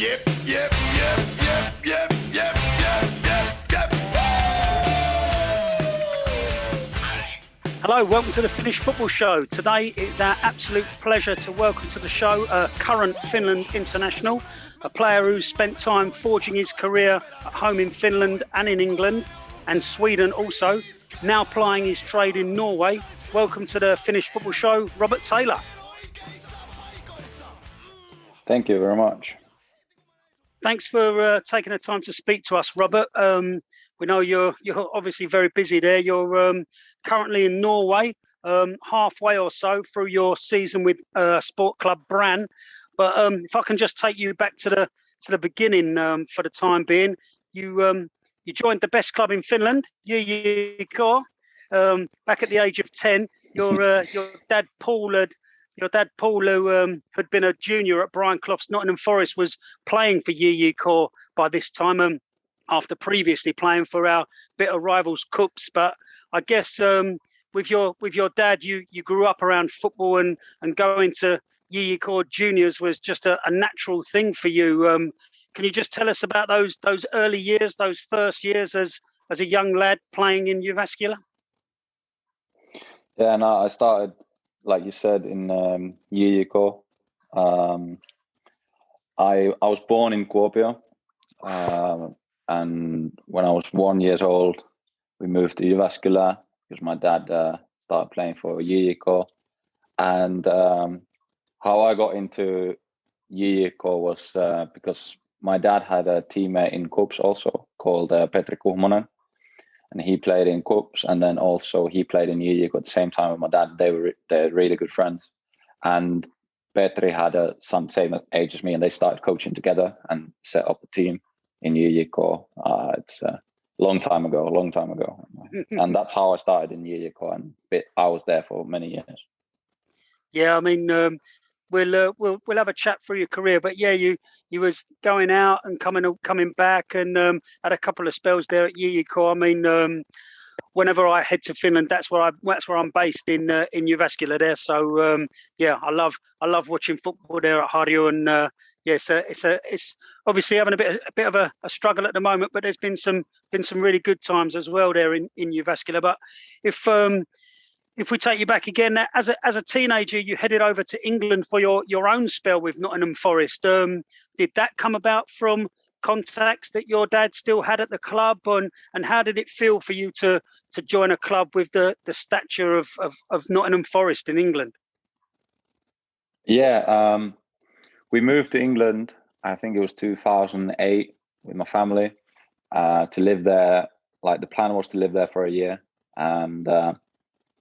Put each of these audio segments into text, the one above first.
Yep, yep, yep, yep, yep, yep, yep, yep, yep. Hello, welcome to the Finnish Football Show. Today it's our absolute pleasure to welcome to the show a current Finland international, a player who's spent time forging his career at home in Finland and in England and Sweden also, now plying his trade in Norway. Welcome to the Finnish Football Show, Robert Taylor. Thank you very much. Thanks for taking the time to speak to us, Robert. We know you're obviously very busy there. You're currently in Norway, halfway or so through your season with Sport Club Brann. But if I can just take you back to the beginning for the time being, you joined the best club in Finland, Huuhkajat, back at the age of 10. Your dad Paul, who had been a junior at Brian Clough's Nottingham Forest, was playing for Huuhkajat by this time, after previously playing for our bitter rivals Cups. But I guess with your dad, you grew up around football, and going to Huuhkajat juniors was just a natural thing for you. Can you just tell us about those early years, those first years as a young lad playing in Jyväskylä? Yeah, no, I started, like you said, in Huuhkajat. I was born in Kuopio, and when I was 1 year old, we moved to Jyväskylä because my dad started playing for Huuhkajat. And how I got into Huuhkajat was because my dad had a teammate in Cups also called Petri Kuhmonen. And he played in Cups, and then also he played in Huuhkajat at the same time with my dad. They're really good friends. And Petri had a son same age as me, and they started coaching together and set up a team in Huuhkajat. It's a long time ago. And that's how I started in Huuhkajat, and I was there for many years. Yeah, I mean, we'll have a chat through your career, but yeah, you was going out and coming back, and had a couple of spells there at Huuhkajat. I mean, whenever I head to Finland, that's where I'm based in Jyväskylä there. So yeah, I love watching football there at Harju, and yeah, it's obviously having a bit of a struggle at the moment, but there's been some really good times as well there in Jyväskylä. But if we take you back again, as a teenager, you headed over to England for your own spell with Nottingham Forest. Did that come about from contacts that your dad still had at the club, and how did it feel for you to join a club with the stature of Nottingham Forest in England? Yeah, we moved to England, I think it was 2008, with my family to live there. Like, the plan was to live there for a year and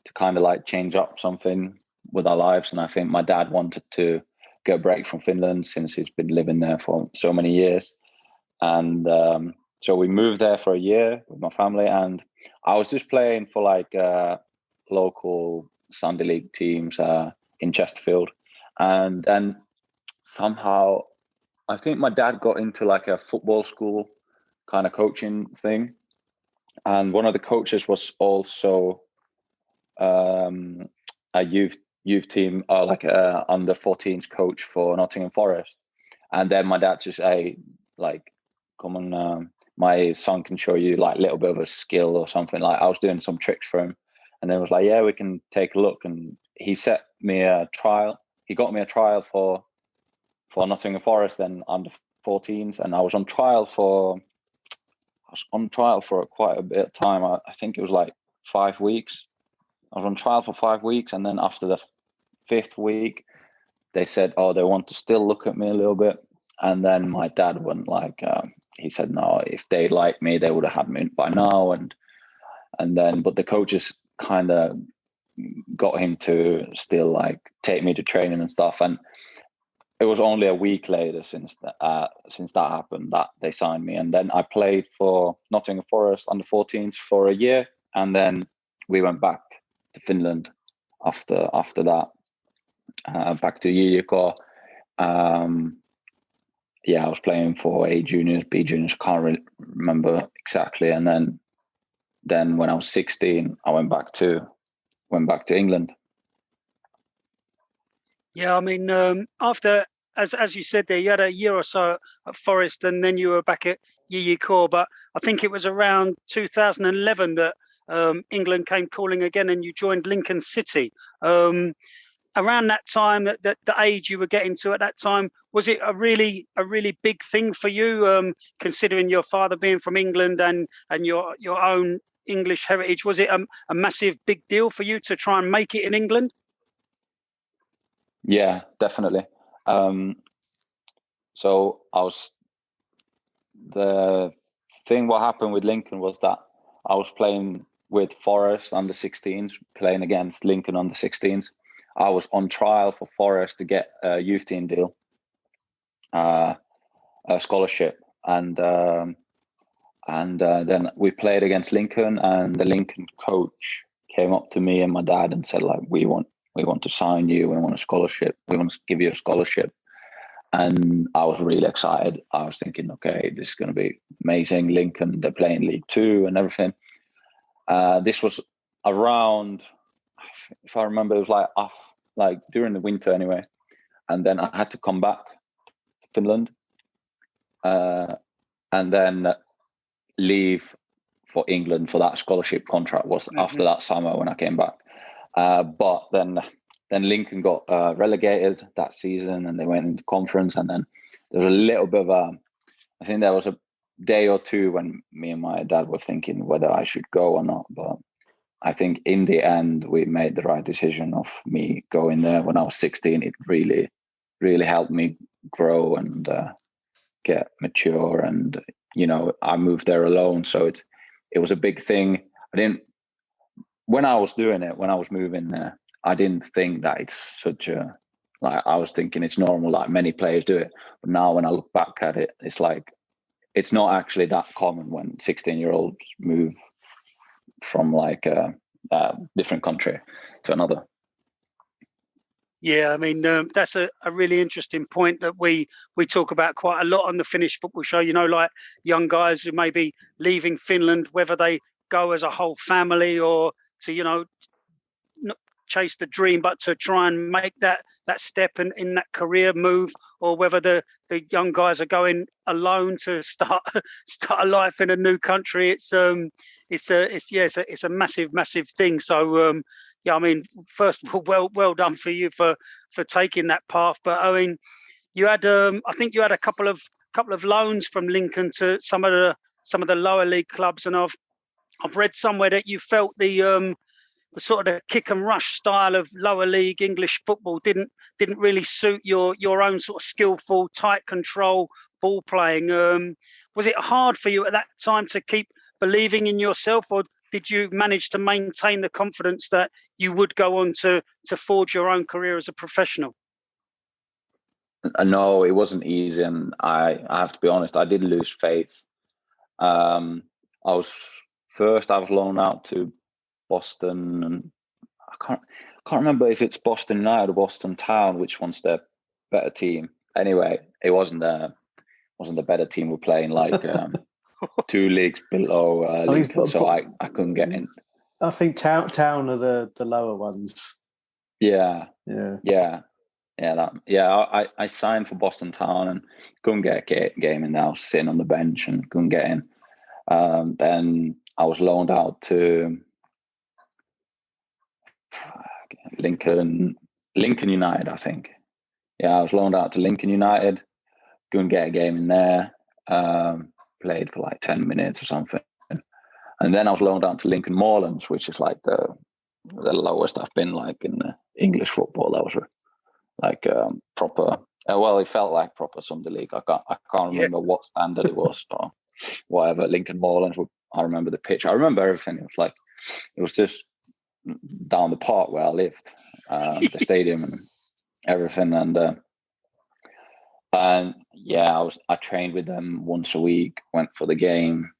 to kind of like change up something with our lives. And I think my dad wanted to get a break from Finland since he's been living there for so many years. And so we moved there for a year with my family, and I was just playing for like local Sunday league teams in Chesterfield. And then somehow I think my dad got into like a football school kind of coaching thing. And one of the coaches was also a youth team, like a under 14s coach for Nottingham Forest. And then my dad just, hey, like, come on, my son can show you like a little bit of a skill or something. Like, I was doing some tricks for him, and then was like, yeah, we can take a look. And he set me a trial. He got me a trial for Nottingham Forest then under 14s, and I was on trial for quite a bit of time. I think it was like 5 weeks. I was on trial for 5 weeks, and then after the 5th week, they said, oh, they want to still look at me a little bit. And then my dad went like, he said, no, if they liked me, they would have had me by now. And then, but the coaches kind of got him to still like take me to training and stuff. And it was only a week later since that happened that they signed me. And then I played for Nottingham Forest under 14s for a year, and then we went back to Finland after that, back to Huuhkajat. Yeah, I was playing for A juniors, B juniors, can't really remember exactly. And then when I was 16, I went back to England. Yeah, I mean, after as you said there, you had a year or so at Forest, and then you were back at Core. But I think it was around 2011 that England came calling again, and you joined Lincoln City. Around that time, the age you were getting to at that time, was it a really big thing for you, considering your father being from England and your own English heritage? Was it a massive big deal for you to try and make it in England? Yeah, definitely. So the thing what happened with Lincoln was that I was playing with Forest under 16s, playing against Lincoln under 16s. I was on trial for Forest to get a youth team deal, a scholarship, and then we played against Lincoln, and the Lincoln coach came up to me and my dad and said, like, we want to sign you, we want a scholarship, we want to give you a scholarship. And I was really excited. I was thinking, okay, this is going to be amazing. Lincoln, they're playing League Two and everything. This was around, if I remember, it was like during the winter anyway. And then I had to come back to Finland and then leave for England for that scholarship contract was after that summer when I came back. But then Lincoln got relegated that season, and they went into conference. And then there was a little bit of I think there was a day or two when me and my dad were thinking whether I should go or not. But I think in the end, we made the right decision of me going there when I was 16. It really, really helped me grow and get mature. And, I moved there alone. So it was a big thing. When I was doing it, when I was moving there, I didn't think that it's such a, like, I was thinking it's normal, like many players do it. But now when I look back at it, it's like, it's not actually that common when 16-year-olds move from like a different country to another. Yeah, I mean, that's a really interesting point that we talk about quite a lot on the Finnish football show, like young guys who may be leaving Finland, whether they go as a whole family or to, not chase the dream, but to try and make that step in that career move, or whether the young guys are going alone to start a life in a new country. It's a massive thing. So yeah, I mean, first of all, well done for you for taking that path. But I mean, you had I think you had a couple of loans from Lincoln to some of the lower league clubs, and I've read somewhere that you felt the sort of the kick and rush style of lower league English football didn't really suit your own sort of skillful, tight control ball playing. Was it hard for you at that time to keep believing in yourself, or did you manage to maintain the confidence that you would go on to forge your own career as a professional? No, it wasn't easy, and I have to be honest, I did lose faith. I was loaned out to Boston, and I can't remember if it's Boston United or Boston Town, which one's the better team. Anyway, it wasn't the better team. We're playing like 2 leagues below Lincoln, so I couldn't get in. I think Town are the lower ones. Yeah. I signed for Boston Town and couldn't get a game in there. I was sitting on the bench and couldn't get in. Then I was loaned out to Lincoln United, I think. Yeah, I was loaned out to Lincoln United. Couldn't get a game in there. Played for like 10 minutes or something. And then I was loaned out to Lincoln Moorlands, which is like the lowest I've been like in the English football. That was like proper. Well, it felt like proper Sunday League. I can't remember what standard it was or whatever. Lincoln Moorlands. I remember the pitch. I remember everything. It was just down the park where I lived, the stadium and everything. And yeah, I trained with them once a week. Went for the game.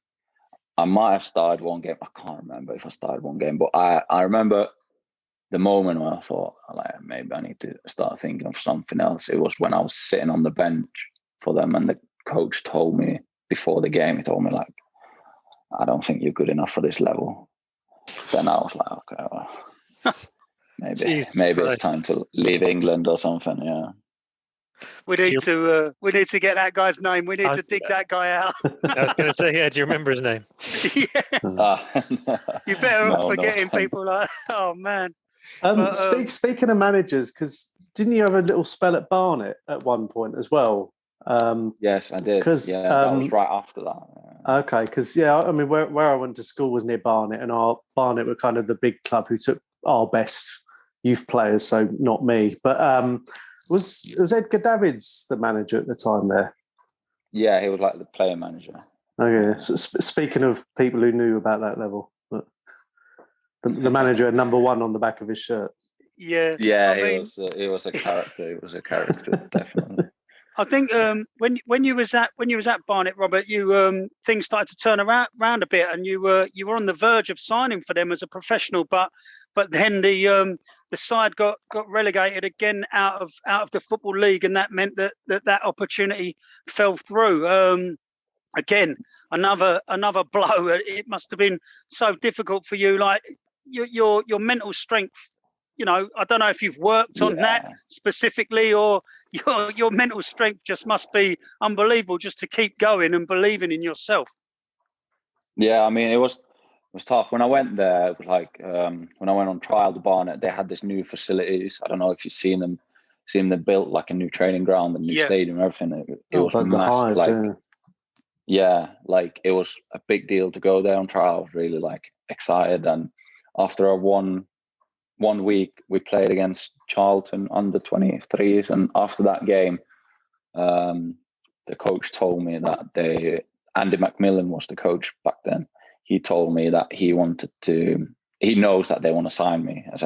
I might have started one game. I can't remember if I started one game, but I remember the moment when I thought, like, maybe I need to start thinking of something else. It was when I was sitting on the bench for them, and the coach told me before the game, he told me, like, I don't think you're good enough for this level. Then I was like, okay, well, maybe it's time to leave England or something. Yeah. We need to get that guy's name. We need to dig that guy out. I was going to say, do you remember his name? Yeah. You're better off forgetting people like. Oh man. Speaking of managers, because didn't you have a little spell at Barnet at one point as well? Yes, I did. Yeah, that was right after that. Okay, because I mean, where I went to school was near Barnet, and our Barnet were kind of the big club who took our best youth players. So not me, but was Edgar Davids the manager at the time there? Yeah, he was like the player manager. Okay. So speaking of people who knew about that level, the manager had number 1 on the back of his shirt. Yeah. Yeah, he was a character. He was a character, definitely. I think when you was at Barnet, Robert, you things started to turn around a bit, and you were on the verge of signing for them as a professional, but then the side got relegated again out of the Football League, and that meant that opportunity fell through. Again, another blow. It must have been so difficult for you, like your mental strength. I don't know if you've worked on that specifically, or your mental strength just must be unbelievable just to keep going and believing in yourself. Yeah, I mean, it was tough. When I went there, it was like when I went on trial to Barnet, they had this new facilities. I don't know if you've seen them. They built like a new training ground, a new stadium, everything. It was massive. Like it was a big deal to go there on trial. I was really like excited, and after a one week, we played against Charlton under 23s, and after that game, the coach told me that Andy McMillan was the coach back then. He told me that he knows that they want to sign me as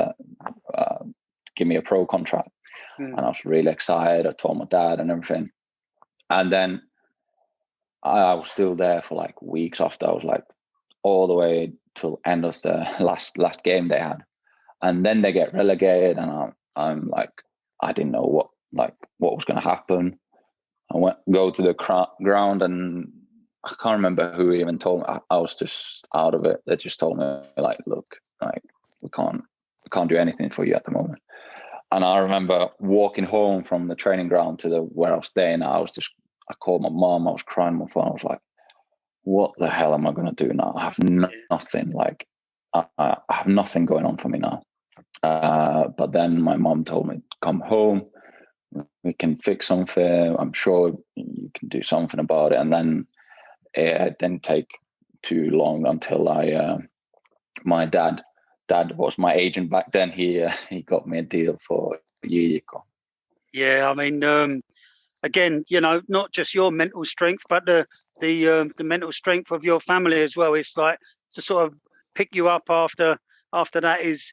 give me a pro contract. And I was really excited. I told my dad and everything. And then I was still there for like weeks after. I was like all the way till end of the last game they had. And then they get relegated, and I'm like, I didn't know what was going to happen. I go to the ground, and I can't remember who even told me. I was just out of it. They just told me like, look, like we can't do anything for you at the moment. And I remember walking home from the training ground to where I was staying. I called my mom. I was crying on my phone. I was like, what the hell am I going to do now? I have nothing. Like I have nothing going on for me now. But then my mom told me, come home, we can fix something. I'm sure you can do something about it. And then it didn't take too long until my dad was my agent back then. He got me a deal for Huuhkajat. Yeah, I mean, again, not just your mental strength, but the mental strength of your family as well. It's like to sort of pick you up after that is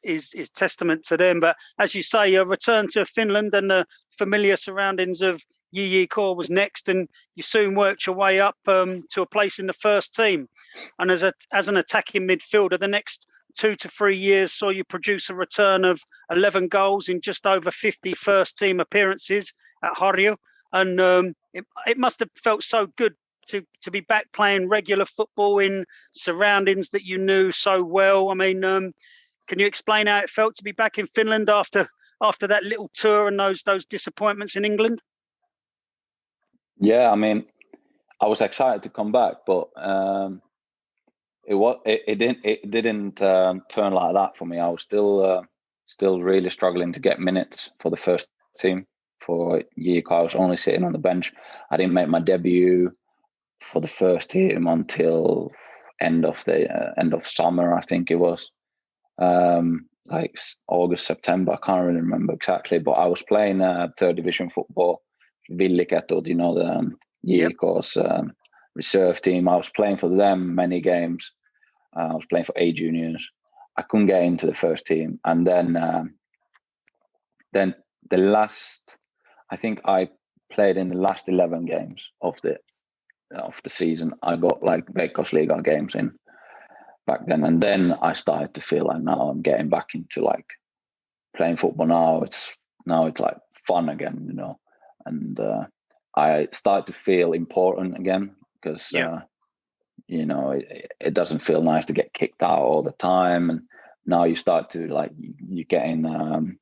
testament to them. But as you say, a return to Finland and the familiar surroundings of Huuhkajat was next, and you soon worked your way up to a place in the first team. And as an attacking midfielder, the next 2 to 3 years saw you produce a return of 11 goals in just over 50 first team appearances at Harju. And it must have felt so good to be back playing regular football in surroundings that you knew so well. I mean, can you explain how it felt to be back in Finland after that little tour and those disappointments in England? Yeah, I mean, I was excited to come back, but it didn't turn like that for me. I was still really struggling to get minutes for the first team for Huuhkajat. I was only sitting on the bench. I didn't make my debut for the first team until end of summer, I think it was, like August, September. I can't really remember exactly, but I was playing third division football, Villiketut, the Huuhkajat's reserve team. I was playing for them many games. I was playing for A juniors. I couldn't get into the first team, and then the last, I think I played in the last 11 games of the season. I got like Veikkausliiga games in back then, and then I started to feel like now I'm getting back into like playing football. Now it's like fun again, and I started to feel important again because it doesn't feel nice to get kicked out all the time, and now you start to like you're getting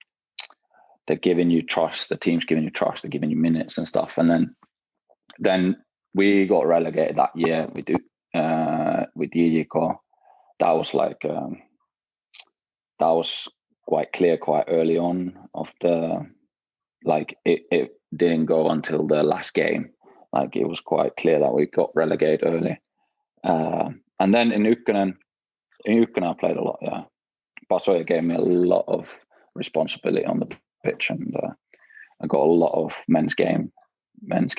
they're giving you trust, the team's giving you trust, they're giving you minutes and stuff. And then we got relegated that year with JJK. That was like that was quite clear quite early on of the, like it didn't go until the last game. Like it was quite clear that we got relegated early. And then in Ykkönen I played a lot. Yeah, Pasoja gave me a lot of responsibility on the pitch, and I got a lot of men's games, men's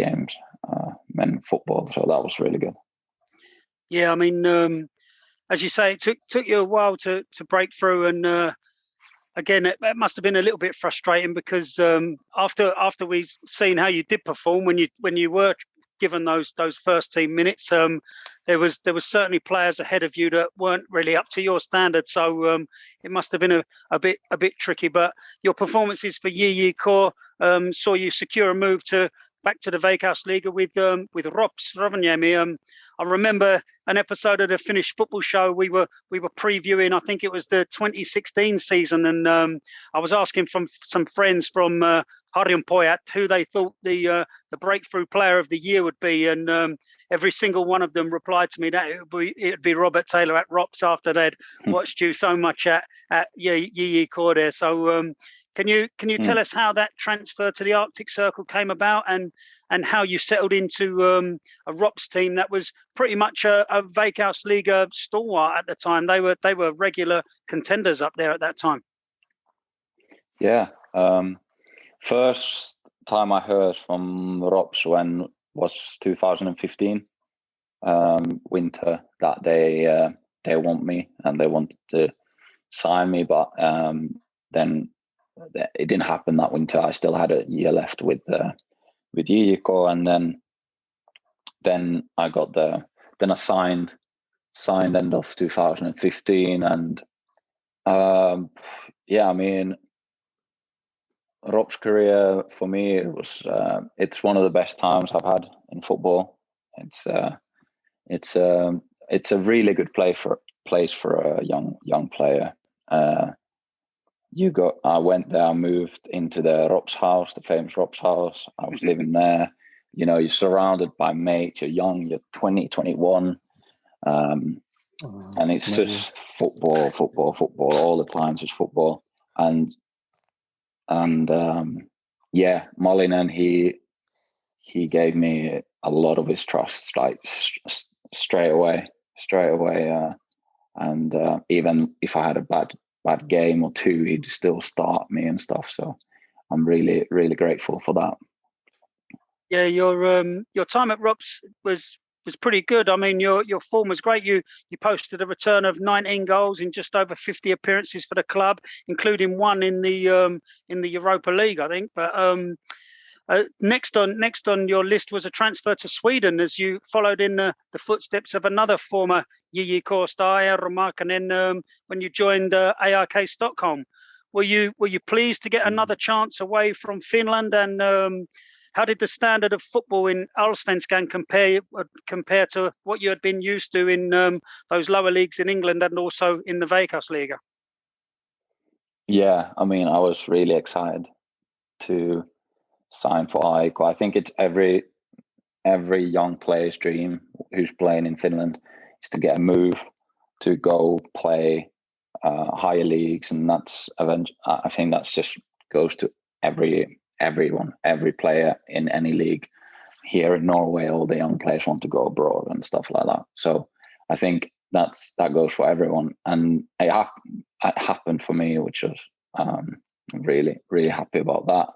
football. So that was really good. Yeah, I mean, as you say, it took you a while to break through, and again, it must have been a little bit frustrating because after we've seen how you did perform when you were given those first team minutes, there was certainly players ahead of you that weren't really up to your standard. So it must have been a bit tricky. But your performances for JJK saw you secure a move back to the Veikkausliiga with Rops Rovaniemi. I remember an episode of the Finnish football show. We were previewing, I think it was the 2016 season, and I was asking from some friends from Harjunpojat who they thought the breakthrough player of the year would be, and every single one of them replied to me that it would be Robert Taylor at Rops after they'd watched you so much at JJK there. So can you tell us how that transfer to the Arctic Circle came about, and how you settled into a Rops team that was pretty much a Veikkausliiga stalwart at the time? They were regular contenders up there at that time. Yeah. First time I heard from Rops was 2015 winter, that they want me and they wanted to sign me, but then it didn't happen that winter. I still had a year left with JJK, and then I got I signed end of 2015, and yeah, I mean, Rob's career for me, it's one of the best times I've had in football. It's a really good place for a young player. I went there, I moved into the Rops house, the famous Rops house. I was living there. You know, you're surrounded by mates, you're young, you're 20, 21. And it's just football all the time, just football. And yeah, Malinen, he gave me a lot of his trust, like straight away. And even if I had a bad game or two, he'd still start me and stuff. So I'm really, really grateful for that. Yeah, your time at Rops was pretty good. I mean, your form was great. You posted a return of 19 goals in just over 50 appearances for the club, including one in the Europa League, I think. But next on your list was a transfer to Sweden, as you followed in the footsteps of another former JJK star, Eero Markkanen, when you joined AIK Stockholm. Were you pleased to get another chance away from Finland, and how did the standard of football in Allsvenskan compare to what you had been used to in those lower leagues in England and also in the Veikkausliiga? Yeah, I mean, I was really excited to sign for AIK. I think it's every young player's dream who's playing in Finland is to get a move to go play higher leagues, and I think that's just goes to everyone, every player in any league. Here in Norway, all the young players want to go abroad and stuff like that. So I think that goes for everyone, and it happened for me, which was really, really happy about that.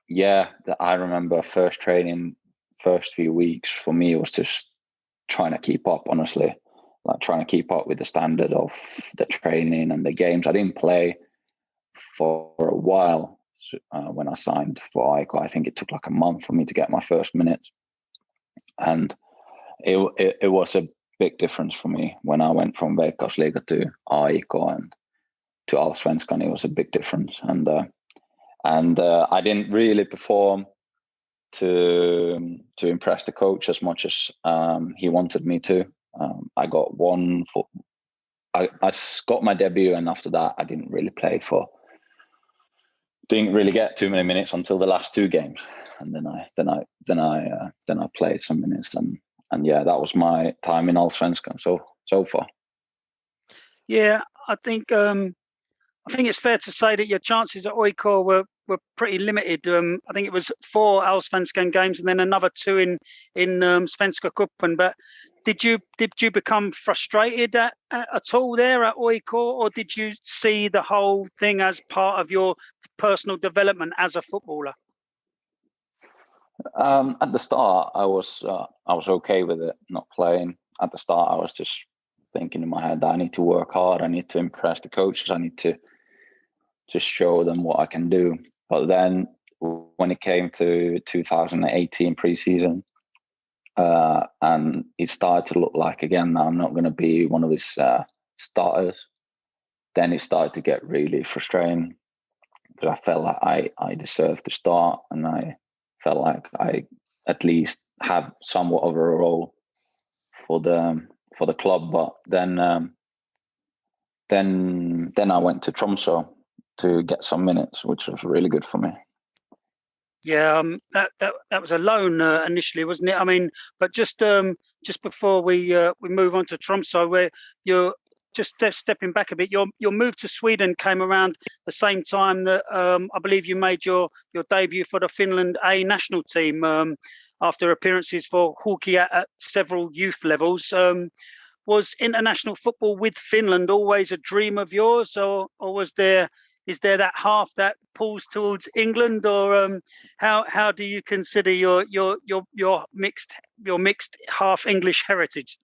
Yeah, I remember first training, first few weeks for me was just trying to keep up, honestly, like trying to keep up with the standard of the training and the games. I didn't play for a while when I signed for AIK. I think it took like a month for me to get my first minutes, and it was a big difference for me when I went from Veikkausliiga to AIK and to Allsvenskan. It was a big difference, and I didn't really perform to impress the coach as much as he wanted me to. I got one got my debut, and after that, I didn't really get too many minutes until the last 2 games, and then I played some minutes, and yeah, that was my time in Allsvenskan so far. Yeah, I think it's fair to say that your chances at OIK were pretty limited. I think it was 4 Allsvenskan games and then another 2 in Svenska Cupen. But did you become frustrated at all there at OIK, or did you see the whole thing as part of your personal development as a footballer? At the start, I was okay with it not playing. At the start, I was just thinking in my head that I need to work hard. I need to impress the coaches. I need to just show them what I can do. But then when it came to 2018 preseason, and it started to look like, again, that I'm not going to be one of his starters, then it started to get really frustrating, because I felt like I deserved to start, and I felt like I at least have somewhat of a role for the club. But then I went to Tromsø to get some minutes, which was really good for me. Yeah, that was a loan initially, wasn't it? I mean, but just before we move on to Tromsø, where you're just stepping back a bit, your move to Sweden came around the same time that I believe you made your debut for the Finland A national team after appearances for Huuhkajat at several youth levels. Was international football with Finland always a dream of yours, or is there that half that pulls towards England, or how do you consider your mixed half English heritage?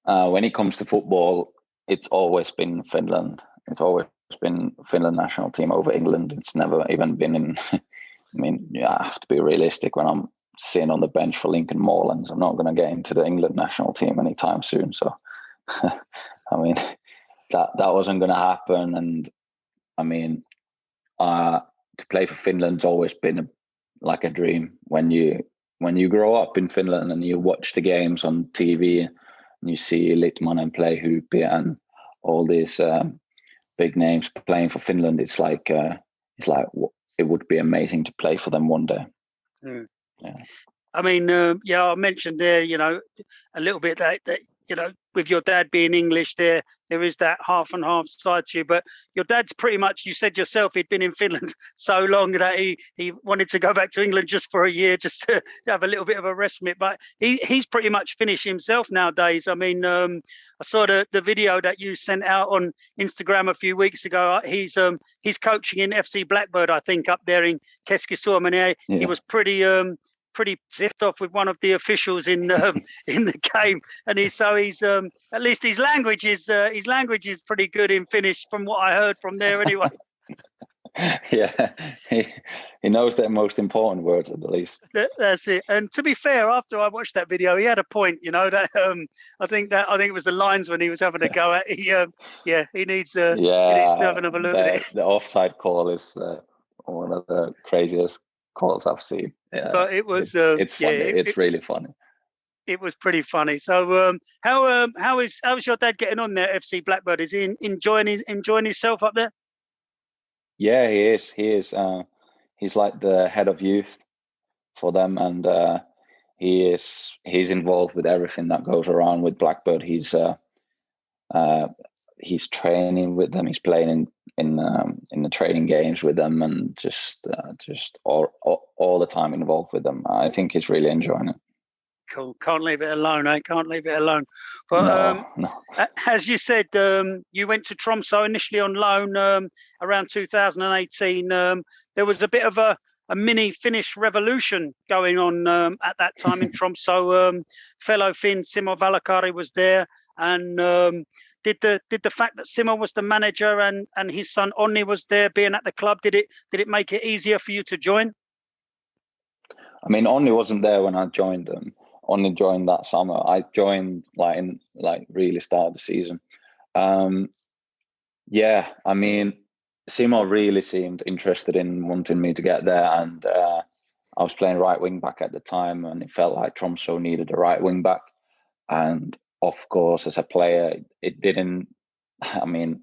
When it comes to football, it's always been Finland. It's always been Finland national team over England. It's never even been in. I mean, I have to be realistic. When I'm sitting on the bench for Lincoln Moorlands, I'm not going to get into the England national team anytime soon. So, I mean, that wasn't going to happen. And I mean, to play for Finland's always been like a dream. When you grow up in Finland and you watch the games on TV, and you see Litmanen play Huuhkajat and all these big names playing for Finland, it's like it would be amazing to play for them one day. Mm. Yeah. I mean, I mentioned there, a little bit that with your dad being English, there is that half and half side to you. But your dad's pretty much, you said yourself, he'd been in Finland so long that he wanted to go back to England just for a year, just to have a little bit of a respite. But he's pretty much Finnish himself nowadays. I mean, I saw the video that you sent out on Instagram a few weeks ago. He's coaching in FC Blackbird, I think, up there in Keski-Suomi. He was pretty tipped off with one of the officials in the game, and he's at least his language is pretty good in Finnish, from what I heard from there anyway. Yeah, he knows the most important words at least. That's it. And to be fair, after I watched that video, he had a point. That I think it was the lines when he was having a go at. He needs to have another look at it. The offside call is one of the craziest calls I've seen. Yeah, but it was it's funny. It's really funny. It was pretty funny. So how's your dad getting on there at FC Blackbird? Is he enjoying himself up there? Yeah, he is. He's like the head of youth for them, and he's involved with everything that goes around with Blackbird. He's training with them. He's playing in the training games with them, and just all the time involved with them. I think he's really enjoying it. Cool. Can't leave it alone, eh? Can't leave it alone. But no. As you said, you went to Tromsø initially on loan around 2018. There was a bit of a mini Finnish revolution going on at that time in Tromsø. Fellow Finn Simo Valakari was there, and did the fact that Simo was the manager and his son Onni was there, being at the club, did it make it easier for you to join? I mean, Onni wasn't there when I joined them. Onni joined that summer. I joined really start of the season. Yeah, I mean, Simo really seemed interested in wanting me to get there, and I was playing right wing back at the time, and it felt like Tromsø needed a right wing back, and of course, as a player, it didn't. I mean,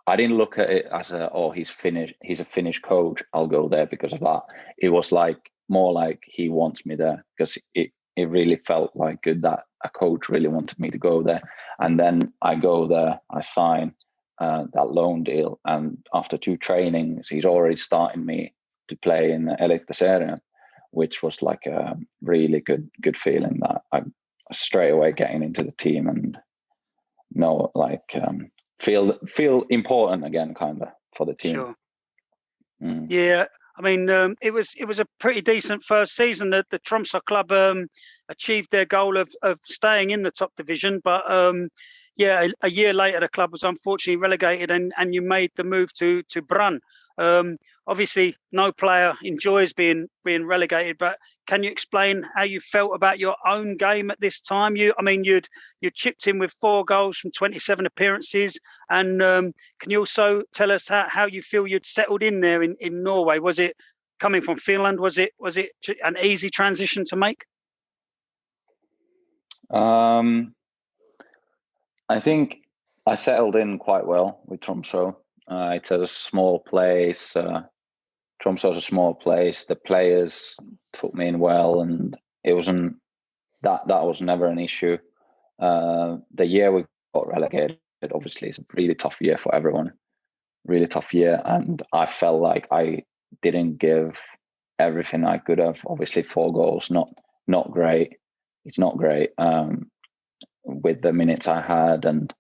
I didn't look at it as he's Finnish. He's a Finnish coach. I'll go there because of that. It was like more like he wants me there, because it really felt like good that a coach really wanted me to go there. And then I go there, I sign that loan deal, and after 2 trainings, he's already starting me to play in the Elitserien, which was like a really good feeling that I straight away getting into the team and feel important again, kind of, for the team. Sure. Yeah, I mean, it was a pretty decent first season. The Tromsø club achieved their goal of staying in the top division, but a year later the club was unfortunately relegated, and you made the move to Brann. Obviously, no player enjoys being relegated, but can you explain how you felt about your own game at this time? You chipped in with 4 goals from 27 appearances, and can you also tell us how you feel you'd settled in there in Norway? Was it coming from Finland? Was it an easy transition to make? I think I settled in quite well with Tromsø. It's a small place. Tromsø is a small place. The players took me in well, and it wasn't that was never an issue. The year we got relegated, obviously, it's a really tough year for everyone. Really tough year, and I felt like I didn't give everything I could have. Obviously, 4 goals, not great. It's not great with the minutes I had, and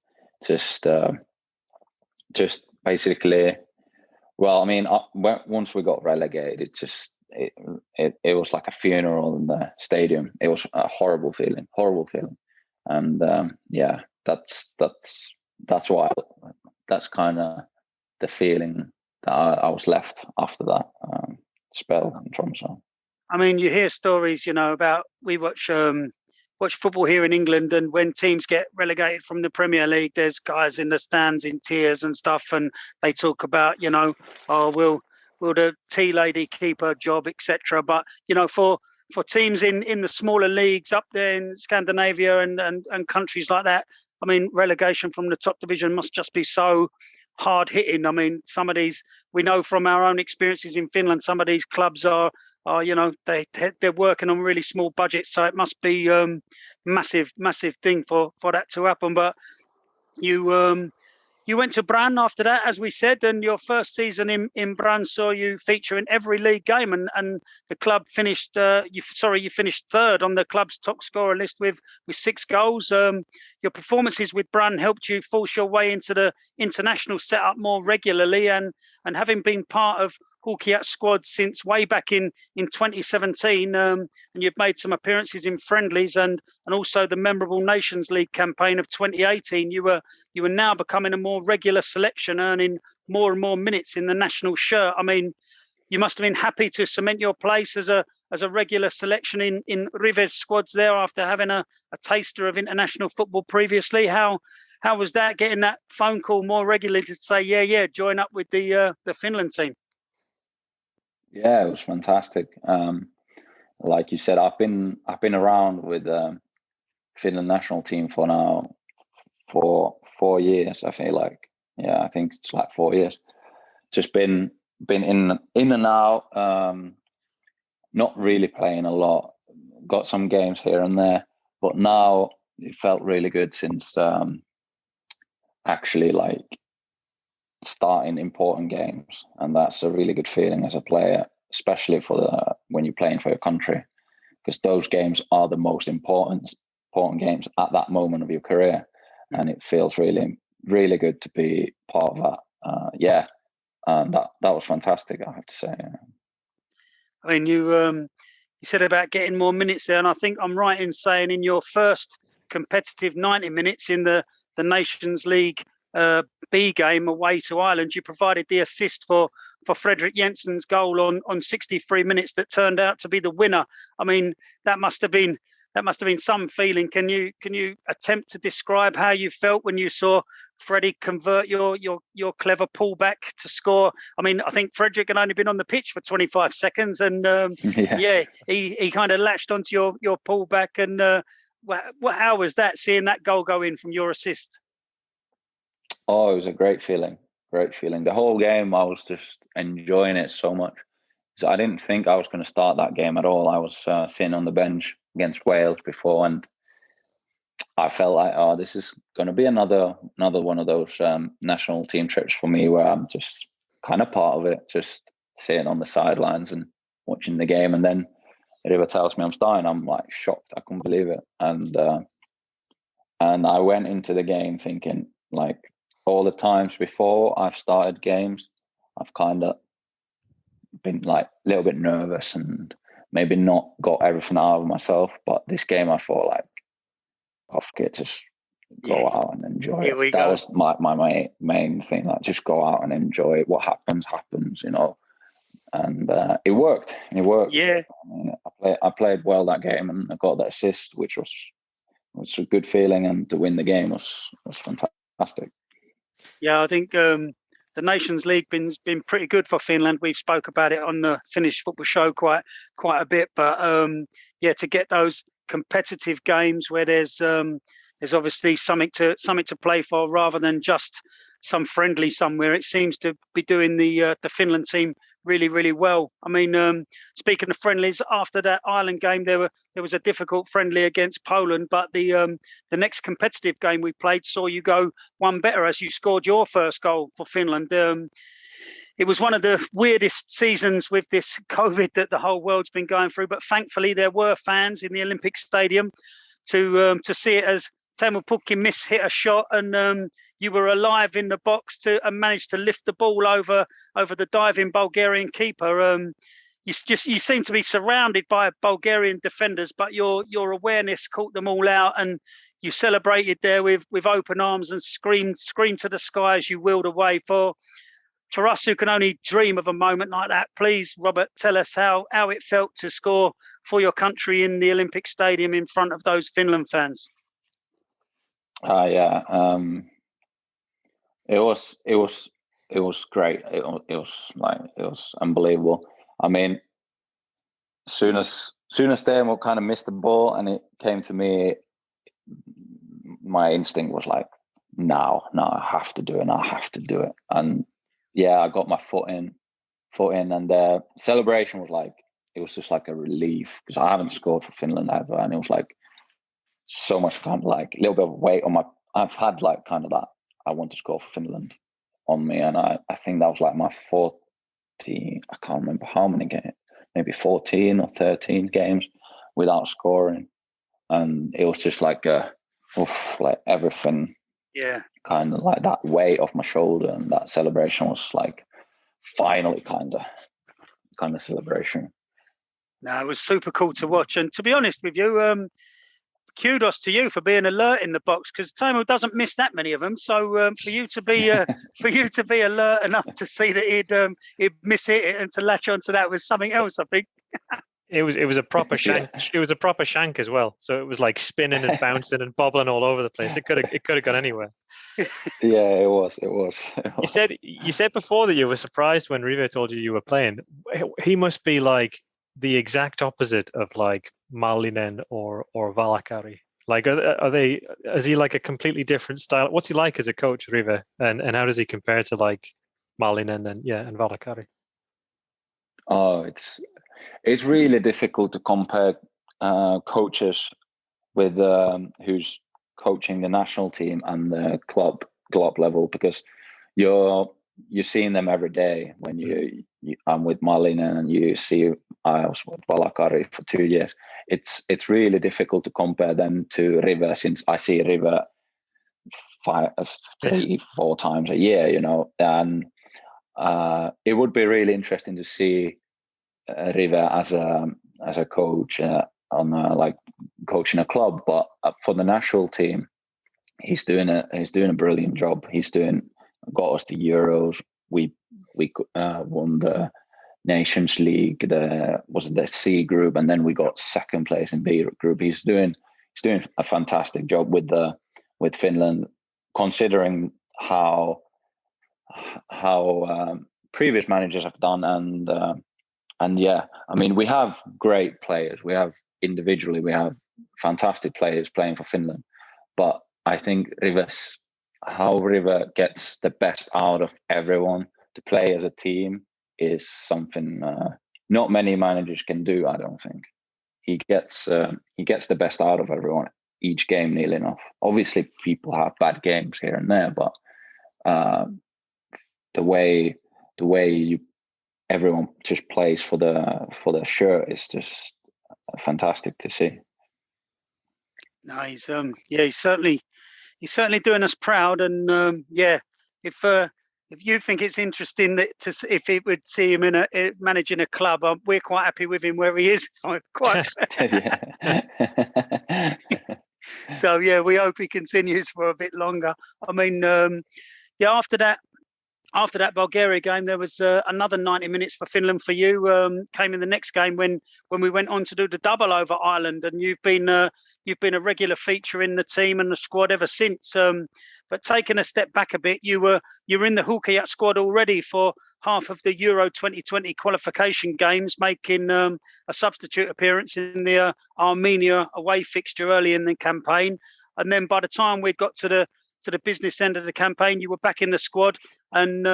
just basically. Well, I mean, once we got relegated, it was like a funeral in the stadium. It was a horrible feeling, and that's kind of the feeling that I was left after that spell in Tromsø. I mean, you hear stories, about we watch football here in England, and when teams get relegated from the Premier League, there's guys in the stands in tears and stuff, and they talk about, will the tea lady keep her job, etc. But for teams in the smaller leagues up there in Scandinavia and countries like that, I mean, relegation from the top division must just be so hard hitting. I mean, some of these, we know from our own experiences in Finland, some of these clubs are they're working on really small budgets, so it must be massive thing for that to happen. But you went to Brann after that, as we said, and your first season in Brann saw you feature in every league game, and the club finished you finished 3rd on the club's top scorer list with 6 goals. Your performances with Brann helped you force your way into the international setup more regularly, and having been part of Huuhkajat squad since way back in 2017, and you've made some appearances in friendlies and also the memorable Nations League campaign of 2018. You were now becoming a more regular selection, earning more and more minutes in the national shirt. I mean, you must have been happy to cement your place as a regular selection in Rive's squads there after having a taster of international football previously. How was that, getting that phone call more regularly to say, yeah, join up with the Finland team? Yeah, it was fantastic. Like you said, I've been around with the Finland national team for 4 years. I feel like, I think it's like 4 years. Just been in and out. Not really playing a lot. Got some games here and there, but now it felt really good since actually like starting important games, and that's a really good feeling as a player, especially when you're playing for your country, because those games are the most important games at that moment of your career, and it feels really, really good to be part of that. That was fantastic, I have to say. I mean, you said about getting more minutes there, and I think I'm right in saying in your first competitive 90 minutes in the Nations League B game away to Ireland, you provided the assist for Fredrik Jensen's goal on 63 minutes that turned out to be the winner. I mean, that must have been some feeling. Can you attempt to describe how you felt when you saw Freddie convert your clever pullback to score? I mean, I think Fredrik had only been on the pitch for 25 seconds, and he kind of latched onto your pullback, and how was that, seeing that goal go in from your assist? Oh, it was a great feeling. Great feeling. The whole game, I was just enjoying it so much. So I didn't think I was going to start that game at all. I was sitting on the bench against Wales before, and I felt like, oh, this is going to be another one of those national team trips for me, where I'm just kind of part of it, just sitting on the sidelines and watching the game. And then River tells me I'm starting. I'm like shocked. I couldn't believe it. And I went into the game thinking, like, all the times before I've started games, I've kind of been like a little bit nervous and maybe not got everything out of myself. But this game, I thought, like, off it, just go out and enjoy it. That was my main thing, like, just go out and enjoy it. What happens, you know. And it worked. Yeah. I mean, I played well that game, and I got that assist, which was a good feeling, and to win the game was fantastic. Yeah, I think the Nations League been pretty good for Finland. We've spoke about it on the Finnish football show quite a bit, but to get those competitive games where there's obviously something to play for, rather than just some friendly somewhere. It seems to be doing the Finland team really, really well. I mean, speaking of friendlies, after that Ireland game, there was a difficult friendly against Poland, but the next competitive game we played saw you go one better as you scored your first goal for Finland. It was one of the weirdest seasons with this COVID that the whole world's been going through, but thankfully there were fans in the Olympic Stadium to see it as Teemu Pukki hit a shot, and you were alive in the box and managed to lift the ball over the diving Bulgarian keeper. You seem to be surrounded by Bulgarian defenders, but your awareness caught them all out, and you celebrated there with open arms and screamed to the sky as you wheeled away. For us who can only dream of a moment like that, please, Robert, tell us how it felt to score for your country in the Olympic Stadium in front of those Finland fans. It was great. It was unbelievable. I mean, soon as Teemu kind of missed the ball and it came to me, my instinct was like, no, I have to do it. And yeah, I got my foot in, and the celebration was like, it was just like a relief, because I haven't scored for Finland ever, and it was like so much kind of like a little bit of weight on my. I've had like kind of that I want to score for Finland on me, and I think that was like my 14. I can't remember how many games, maybe 14 or 13 games without scoring, and it was just like like everything. Yeah. Kind of like that weight off my shoulder, and that celebration was like finally kind of celebration. No, it was super cool to watch, and to be honest with you, kudos to you for being alert in the box, because Teemu doesn't miss that many of them. So for you to be alert enough to see that he'd miss it and to latch onto that was something else, I think. It was a proper shank. Yeah. It was a proper shank as well. So it was like spinning and bouncing and bobbling all over the place. It could have gone anywhere. Yeah, it was. You said before that you were surprised when Rive told you were playing. He must be like the exact opposite of like Mallinen or Valakari. Like, are they? Is he like a completely different style? What's he like as a coach, Rive, and how does he compare to like Mallinen and Valakari? Oh, it's really difficult to compare coaches with who's coaching the national team and the club level, because you're seeing them every day. When I'm with Mallinen and you see I was with Valakari for 2 years. It's really difficult to compare them to Rive, since I see Rive 3-4 times a year, you know. And it would be really interesting to see Rive as a coach on like coaching a club, but for the national team, he's doing a brilliant job. Got us to Euros. We won the Nations League. Was the C group, and then we got second place in B group. He's doing a fantastic job with Finland, considering how previous managers have done. And yeah, I mean, we have great players. We have individually we have fantastic players playing for Finland, but I think how River gets the best out of everyone to play as a team is something not many managers can do. I don't think he gets the best out of everyone each game, nearly enough. Obviously, people have bad games here and there, but the way everyone just plays for the shirt is just fantastic to see. No, he's certainly doing us proud, and if you think it's interesting if it would see him managing a club, we're quite happy with him where he is. So we hope he continues for a bit longer. I mean, after that Bulgaria game, there was another 90 minutes for Finland for you. Came in the next game when we went on to do the double over Ireland, and you've been a regular feature in the team and the squad ever since. But taking a step back a bit, you were in the Huuhkajat squad already for half of the Euro 2020 qualification games, making a substitute appearance in the Armenia away fixture early in the campaign. And then by the time we got to the business end of the campaign, you were back in the squad, and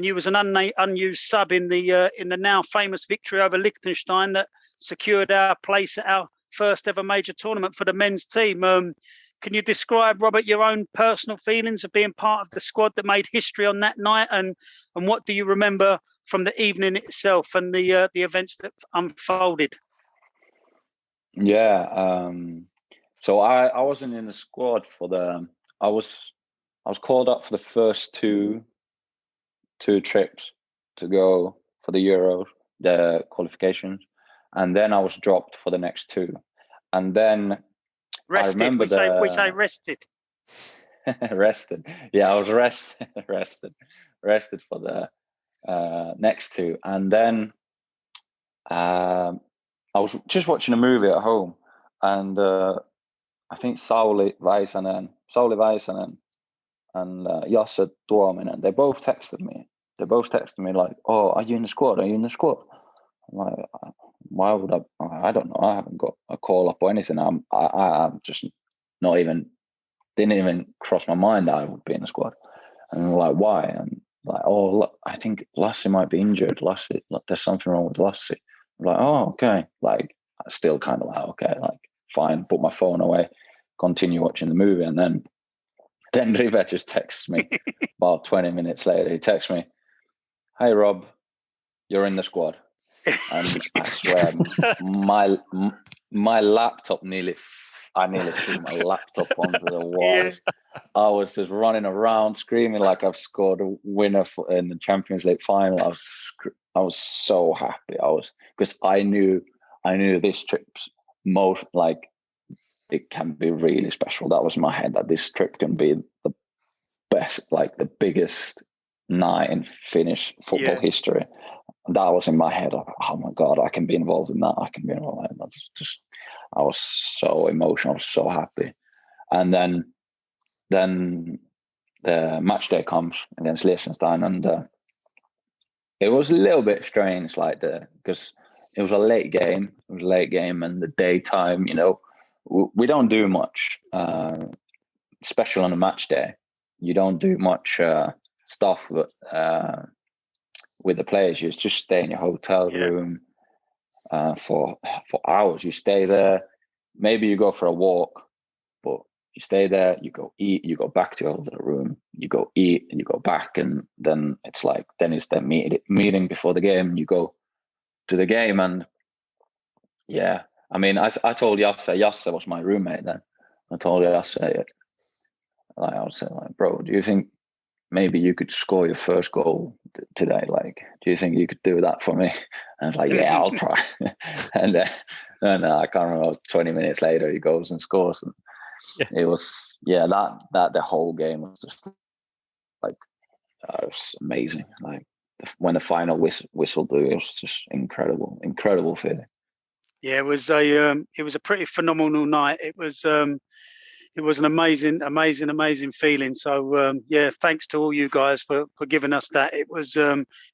you was an unused sub in the now famous victory over Liechtenstein that secured our place at our first ever major tournament for the men's team. Can you describe, Robert, your own personal feelings of being part of the squad that made history on that night, and what do you remember from the evening itself and the events that unfolded? Yeah, so I wasn't in the squad I was called up for the first two trips to go for the Euro, the qualifications, and then I was dropped for the next two, and then rested. I remember we say rested. Rested. Yeah, I was rested for the next two, and then I was just watching a movie at home, and I think Sauli Väisänen and Jasse Tuominen, they both texted me like, "Oh, are you in the squad? Are you in the squad?" I'm like, why would I don't know. I haven't got a call up or anything. I'm just didn't even cross my mind that I would be in the squad. And I'm like, why? And like, oh, look, I think Lassie might be injured. There's something wrong with Lassie. I'm like, oh, okay. Like, I still kind of like, okay, like, fine. Put my phone away, continue watching the movie, and then Rive just texts me about 20 minutes later. He texts me, "Hey Rob, you're in the squad." And I swear, my laptop I nearly threw my laptop onto the wall. Yeah. I was just running around screaming like I've scored a winner in the Champions League final. I was so happy. Because I knew this trip's most, like, it can be really special. That was in my head, that this trip can be the best, like the biggest night in Finnish football history. That was in my head. Like, oh my God, I can be involved in that. I can be involved in that. That's just, I was so emotional. I was so happy. And then the match day comes against Liechtenstein, and it was a little bit strange, like because it was a late game. It was a late game, and the daytime. You know, we don't do much special on a match day. You don't do much stuff with the players. You just stay in your hotel room for hours. You stay there. Maybe you go for a walk, but you stay there. You go eat. You go back to your hotel room. You go eat, and you go back, and then it's like it's the meeting before the game. You go to the game, and yeah, I mean, I told Jasse was my roommate then. I told Jasse, like, I was saying, like, bro, do you think maybe you could score your first goal today? Like, do you think you could do that for me? And I was like, yeah, I'll try. and I can't remember, it was 20 minutes later, he goes and scores. And it was, that the whole game was just like, it was amazing. Like, when the final whistle blew, it was just incredible feeling. Yeah, it was a pretty phenomenal night. It was it was an amazing feeling. So yeah, thanks to all you guys for giving us that. It was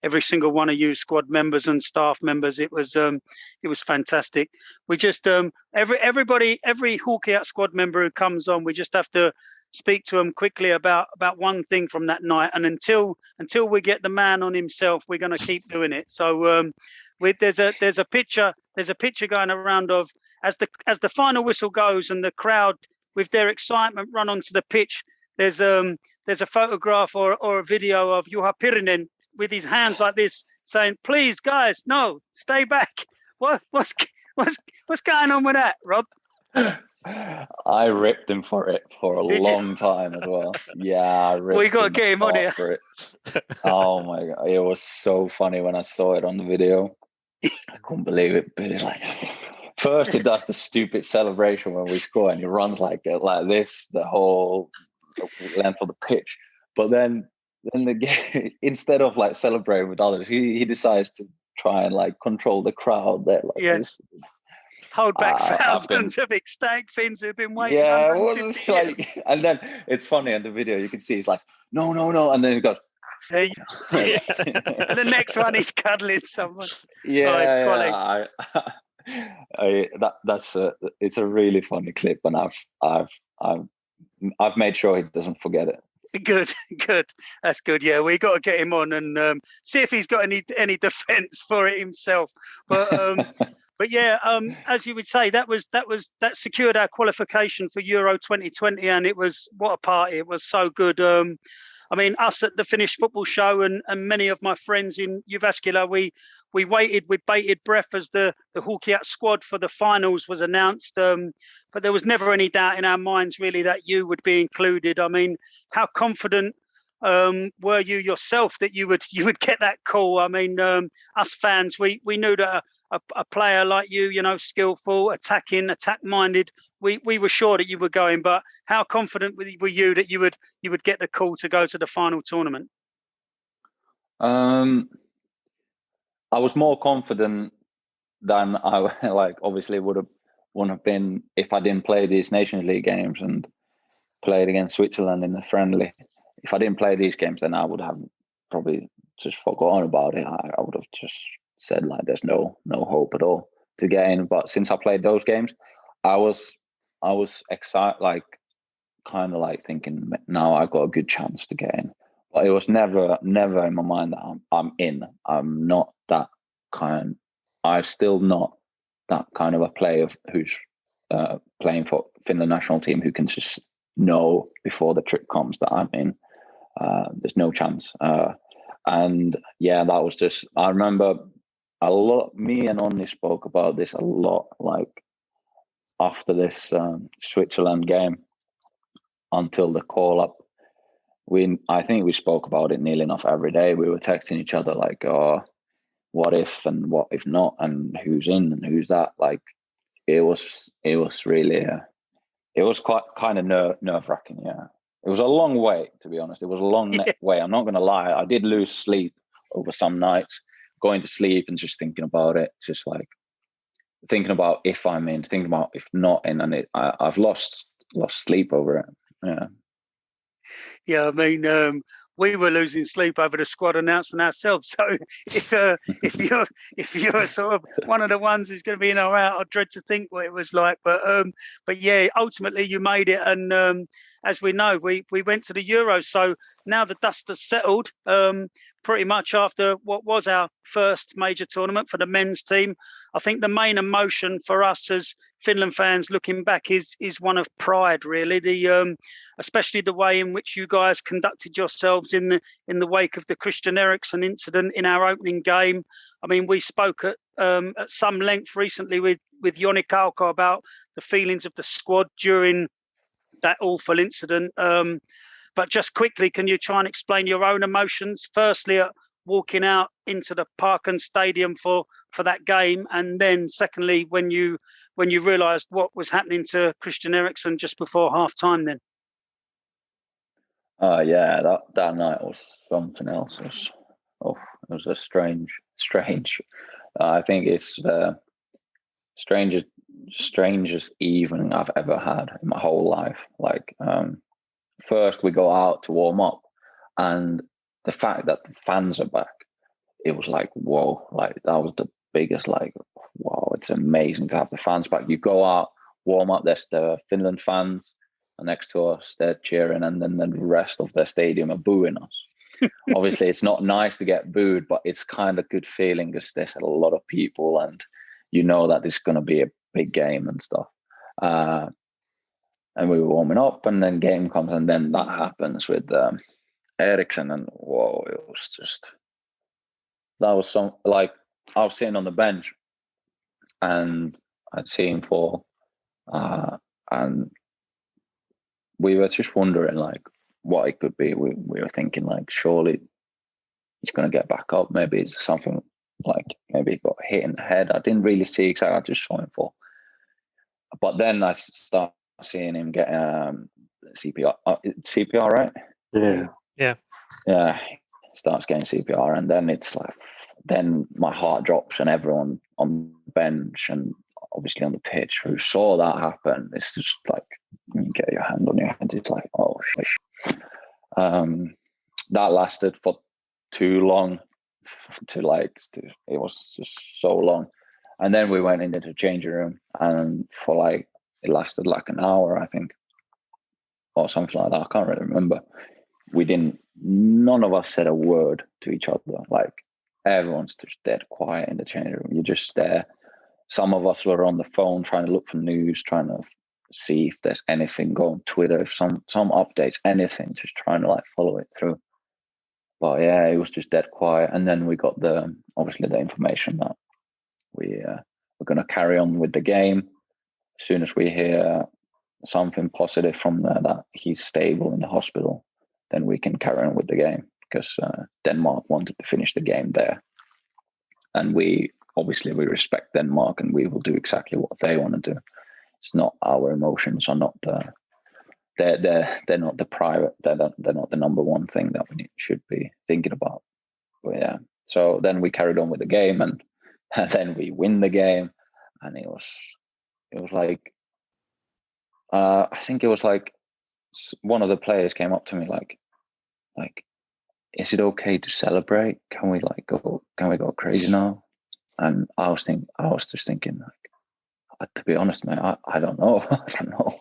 every single one of you squad members and staff members. It was fantastic. We just every Huuhkajat squad member who comes on, we just have to speak to them quickly about one thing from that night. And until we get the man on himself, we're going to keep doing it. So there's a picture going around of as the final whistle goes and the crowd with their excitement run onto the pitch. There's a photograph or a video of Juha Pirinen with his hands like this, saying, "Please, guys, no, stay back." What's going on with that, Rob? I ripped him for it for a long time as well. Yeah, I ripped we got to get him on here. For it. Oh my god, it was so funny when I saw it on the video. I couldn't believe it. But it's like, first he does the stupid celebration when we score, and he runs like this the whole length of the pitch. But then the game, instead of like celebrating with others, he decides to try and like control the crowd there. Like this. Hold back thousands of ecstatic Finns who've been waiting. Yeah, it was like, and then it's funny in the video. You can see he's like, no, and then he goes. And the next one he's cuddling someone. Yeah, it's a really funny clip, and I've made sure he doesn't forget it. Good, that's good. Yeah, we got to get him on and see if he's got any defense for it himself. But yeah, as you would say, that secured our qualification for Euro 2020, and it was what a party! It was so good. I mean, us at the Finnish football show and many of my friends in Jyväskylä, we waited with bated breath as the Huuhkajat squad for the finals was announced. But there was never any doubt in our minds really that you would be included. I mean, how confident were you yourself that you would get that call? I mean, us fans, we knew that a player like you, skillful, attack-minded, we were sure that you were going. But how confident were you that you would get the call to go to the final tournament? I was more confident than I obviously wouldn't have been if I didn't play these Nations League games and played against Switzerland in the friendly. If I didn't play these games, then I would have probably just forgotten about it. I would have just said like, there's no hope at all to get in. But since I played those games, I was excited, like kind of like thinking, now I got a good chance to get in. But it was never in my mind that I'm in. I'm not that kind. I'm still not that kind of a player who's playing for Finland national team who can just know before the trip comes that I'm in. There's no chance. And yeah, that was just, I remember a lot, me and Onni spoke about this a lot, like after this Switzerland game until the call up. I think we spoke about it nearly enough every day. We were texting each other like, oh, what if and what if not, and who's in and who's that. Like it was really, it was quite kind of nerve wracking. Yeah, it was a long way, to be honest. It was a long way. I'm not going to lie. I did lose sleep over some nights, going to sleep and just thinking about it, just like thinking about if I'm in, thinking about if not in, and I've lost sleep over it. Yeah. Yeah, I mean, we were losing sleep over the squad announcement ourselves. So if you're sort of one of the ones who's going to be in or out, I dread to think what it was like. But yeah, ultimately you made it, and as we know, we went to the Euros. So now the dust has settled. Pretty much after what was our first major tournament for the men's team, I think the main emotion for us as Finland fans looking back is one of pride, really. Especially the way in which you guys conducted yourselves in the wake of the Chrsitian Eriksen incident in our opening game. I mean, we spoke at some length recently with Joni Kauko about the feelings of the squad during that awful incident. But just quickly, can you try and explain your own emotions? Firstly, at walking out into the Parken Stadium for that game, and then secondly, when you realised what was happening to Chrsitian Eriksen just before half time. Then. Yeah, that night was something else. It was a strange. I think it's the strangest strangest evening I've ever had in my whole life. Like, first we go out to warm up, and the fact that the fans are back, it was like, whoa, like that was the biggest, like, wow, it's amazing to have the fans back. You go out, warm up, there's the Finland fans next to us, they're cheering, and then the rest of the stadium are booing us. Obviously, it's not nice to get booed, but it's kind of good feeling because there's a lot of people, and you know that it's going to be a big game and stuff. And we were warming up, and then game comes, and then that happens with Eriksen, and whoa, it was just, that was some, like, I was sitting on the bench, and I'd seen him fall, and we were just wondering, like, what it could be. We were thinking, like, surely he's going to get back up. Maybe it's something, like, maybe he got hit in the head. I didn't really see exactly. I just saw him fall. But then I started seeing him get CPR. CPR, right? Yeah. Yeah. Starts getting CPR, and then it's like, then my heart drops, and everyone on the bench and obviously on the pitch who saw that happen, it's just like, you get your hand on your head. It's like, oh shit. That lasted for too long. It was just so long. And then we went into the changing room, and for like, it lasted like an hour, I think, or something like that. I can't really remember. None of us said a word to each other. Like, everyone's just dead quiet in the changing room. You're just there. Some of us were on the phone trying to look for news, trying to see if there's anything, go on Twitter, if some updates, anything, just trying to like follow it through. But yeah, it was just dead quiet. And then we got obviously the information that we're going to carry on with the game. As soon as we hear something positive from there, that he's stable in the hospital, then we can carry on with the game, because Denmark wanted to finish the game there. And we respect Denmark, and we will do exactly what they want to do. It's not our emotions are not they're not the private, they're not the number one thing that we should be thinking about. But yeah, so then we carried on with the game, and then we win the game, and it was like, I think it was like, one of the players came up to me like, is it okay to celebrate? Can we go crazy now? And I was just thinking, like, to be honest, man, I don't know. I don't know.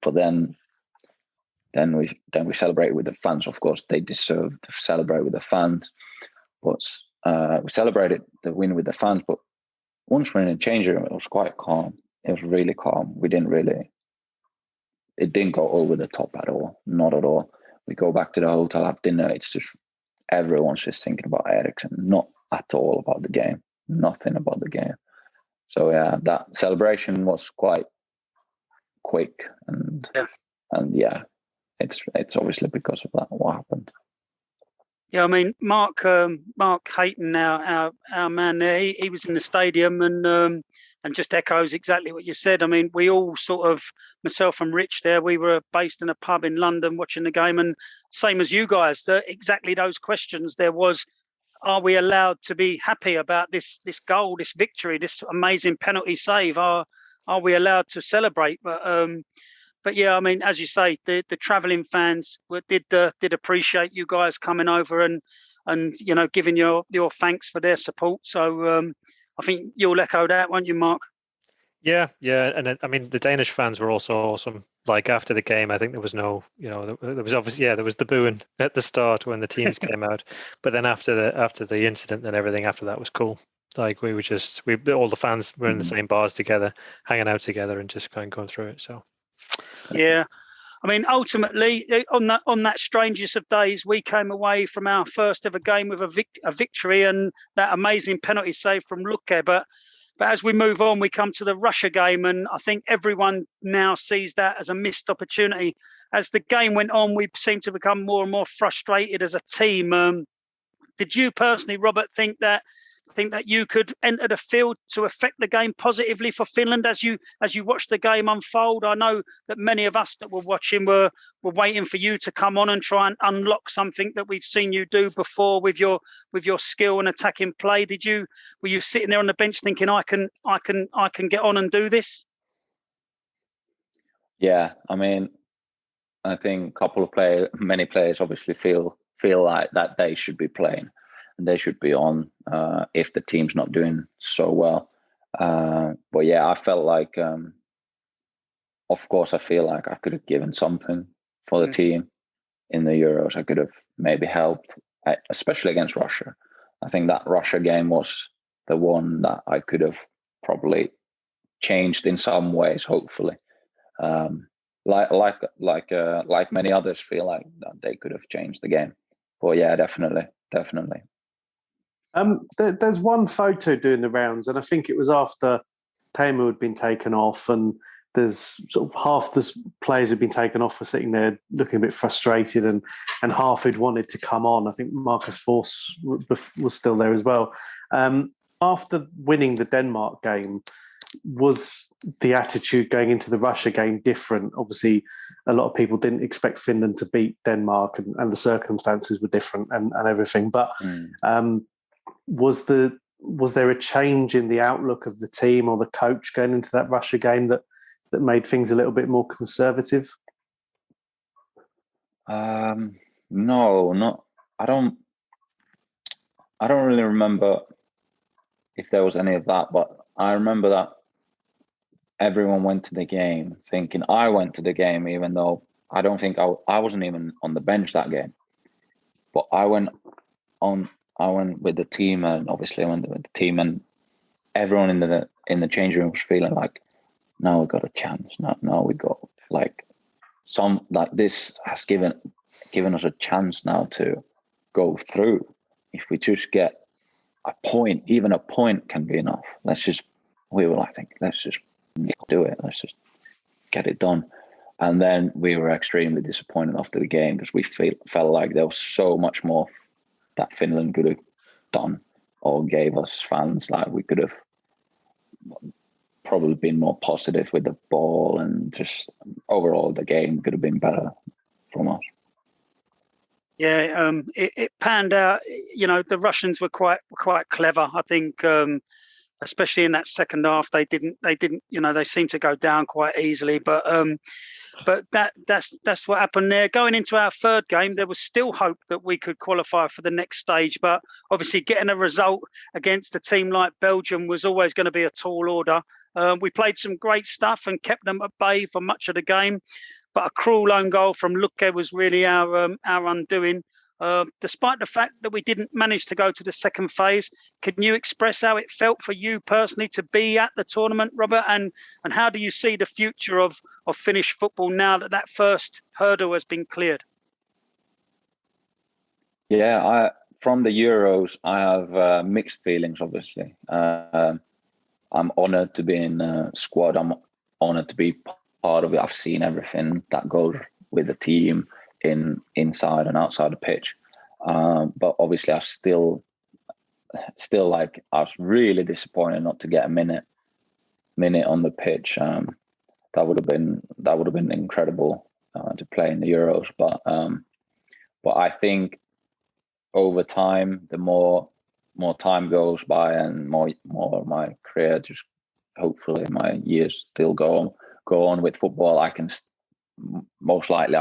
But then we celebrated with the fans. Of course, they deserve to celebrate with the fans. But we celebrated the win with the fans. But once we're in the changing room, it was quite calm. It was really calm. It didn't go over the top at all. Not at all. We go back to the hotel, have dinner. It's just, everyone's just thinking about Eriksen, not at all about the game. Nothing about the game. So yeah, that celebration was quite quick, and yeah, it's obviously because of that what happened. Yeah, I mean, Mark Hayton, our man there, he was in the stadium, and just echoes exactly what you said. I mean, we all sort of, myself and Rich there, we were based in a pub in London watching the game, and same as you guys, exactly those questions. There was, are we allowed to be happy about this goal, this victory, this amazing penalty save? Are we allowed to celebrate? But yeah, I mean, as you say, the travelling fans did appreciate you guys coming over and giving your thanks for their support. So I think you'll echo that, won't you, Mark? Yeah, and I mean, the Danish fans were also awesome. Like, after the game, I think there was no, there was obviously, there was the booing at the start when the teams came out, but then after the incident and everything after that was cool. Like, all the fans were in the same bars together, hanging out together, and just kind of going through it. So yeah. I mean, ultimately, on that strangest of days, we came away from our first ever game with a victory and that amazing penalty save from Huuhkajat. But as we move on, we come to the Russia game, and I think everyone now sees that as a missed opportunity. As the game went on, we seemed to become more and more frustrated as a team. Did you personally, Robert, think that you could enter the field to affect the game positively for Finland as you watched the game unfold? I know that many of us that were watching were waiting for you to come on and try and unlock something that we've seen you do before with your skill and attacking play. Were you sitting there on the bench thinking, I can get on and do this? Yeah, I mean, I think many players obviously feel like that they should be playing and they should be on if the team's not doing so well. But yeah, I felt like, of course, I feel like I could have given something for the team in the Euros. I could have maybe helped, especially against Russia. I think that Russia game was the one that I could have probably changed in some ways, hopefully. Like many others feel like that they could have changed the game. But yeah, definitely. There's one photo doing the rounds, and I think it was after Teemu had been taken off, and there's sort of half the players who'd been taken off were sitting there looking a bit frustrated, and half who'd wanted to come on. I think Marcus Forss was still there as well. After winning the Denmark game, was the attitude going into the Russia game different? Obviously, a lot of people didn't expect Finland to beat Denmark, and the circumstances were different and everything. But was there a change in the outlook of the team or the coach going into that Russia game that made things a little bit more conservative? No, not. I don't really remember if there was any of that, but I remember that everyone went to the game thinking I went to the game, even though I don't think I wasn't even on the bench that game. But I went with the team, and obviously I went with the team, and everyone in the change room was feeling like, now we got a chance. Now we got like this has given us a chance now to go through. If we just get a point, even a point can be enough. Let's just do it. Let's just get it done. And then we were extremely disappointed after the game because we felt like there was so much more that Finland could have done or gave us fans. Like we could have probably been more positive with the ball, and just overall the game could have been better from us. Yeah, it panned out. You know, the Russians were quite clever. I think, especially in that second half, they didn't. You know, they seemed to go down quite easily. But that's what happened there. Going into our third game, there was still hope that we could qualify for the next stage. But obviously, getting a result against a team like Belgium was always going to be a tall order. We played some great stuff and kept them at bay for much of the game. But a cruel own goal from Luke was really our undoing. Despite the fact that we didn't manage to go to the second phase, can you express how it felt for you personally to be at the tournament, Robert? And how do you see the future of Finnish football now that first hurdle has been cleared? Yeah, from the Euros, I have mixed feelings, obviously. I'm honoured to be in the squad. I'm honoured to be part of it. I've seen everything that goes with the team inside and outside the pitch. But obviously I still like, I was really disappointed not to get a minute on the pitch. That would have been incredible to play in the Euros. But I think over time, the more time goes by and more of my career, just hopefully my years still go on with football, I can most likely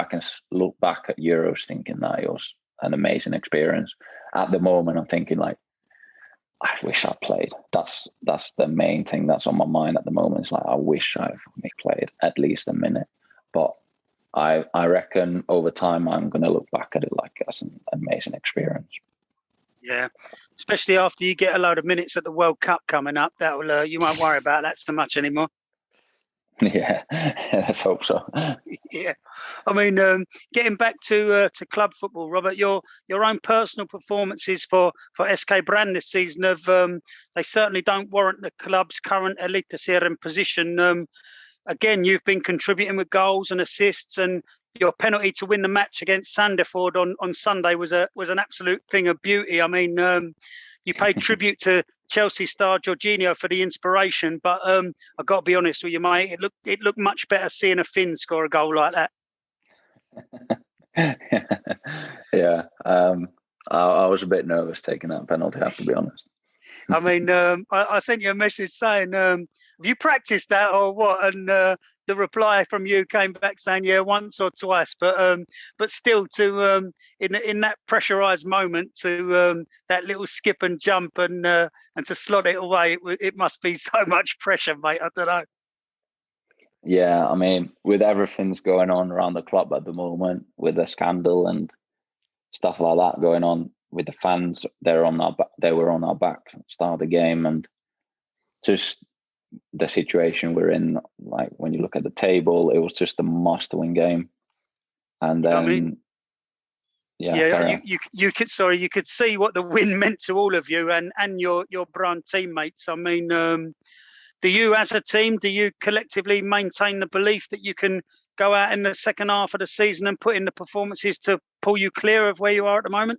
look back at Euros thinking that it was an amazing experience. At the moment, I'm thinking like, I wish I played. That's the main thing that's on my mind at the moment. It's like, I wish I've played at least a minute. But I reckon over time I'm going to look back at it like as an amazing experience. Yeah, especially after you get a load of minutes at the World Cup coming up, that will you won't worry about that so much anymore. Yeah, let's hope so. Yeah, I mean, getting back to club football, Robert, your own personal performances for SK Brann this season they certainly don't warrant the club's current Eliteserien position. Again, you've been contributing with goals and assists, and your penalty to win the match against Sandefjord on Sunday was an absolute thing of beauty. I mean, you paid tribute to Chelsea star Jorginho for the inspiration, but I've got to be honest with you, mate. It looked much better seeing a Finn score a goal like that. Yeah, I was a bit nervous taking that penalty, I have to be honest. I mean, I sent you a message saying, have you practiced that or what? And the reply from you came back saying, yeah, once or twice. But still, to in that pressurized moment, to that little skip and jump and to slot it away, it must be so much pressure, mate. I don't know. Yeah, I mean, with everything's going on around the club at the moment, with the scandal and stuff like that going on with the fans, they were on our back at the start of the game, and just the situation we're in. Like when you look at the table, it was just a must-win game, and then I mean, you could see what the win meant to all of you and your Brann teammates. I mean. Do you, as a team, do you collectively maintain the belief that you can go out in the second half of the season and put in the performances to pull you clear of where you are at the moment?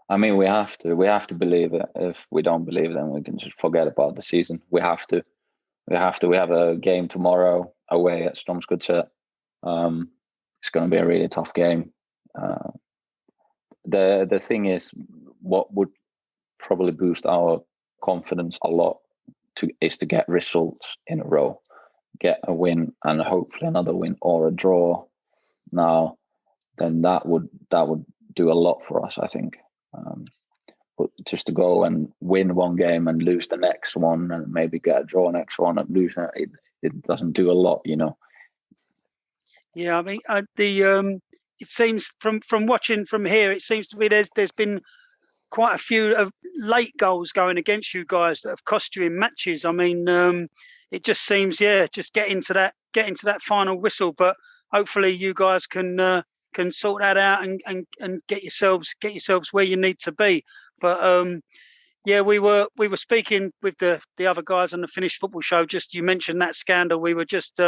I mean, we have to believe it. If we don't believe, then we can just forget about the season. We have to. We have a game tomorrow away at Krsitian. It's going to be a really tough game. The thing is, what would probably boost our confidence a lot is to get results in a row, get a win and hopefully another win or a draw. Now, then that would do a lot for us, I think. But just to go and win one game and lose the next one, and maybe get a draw next one and lose it doesn't do a lot, you know. Yeah, I mean, it seems from watching from here, it seems to be there's been quite a few of late goals going against you guys that have cost you in matches. I mean, it just seems, just get into that final whistle. But hopefully, you guys can sort that out and get yourselves where you need to be. But we were speaking with the other guys on the Finnish football show. Just you mentioned that scandal. We were just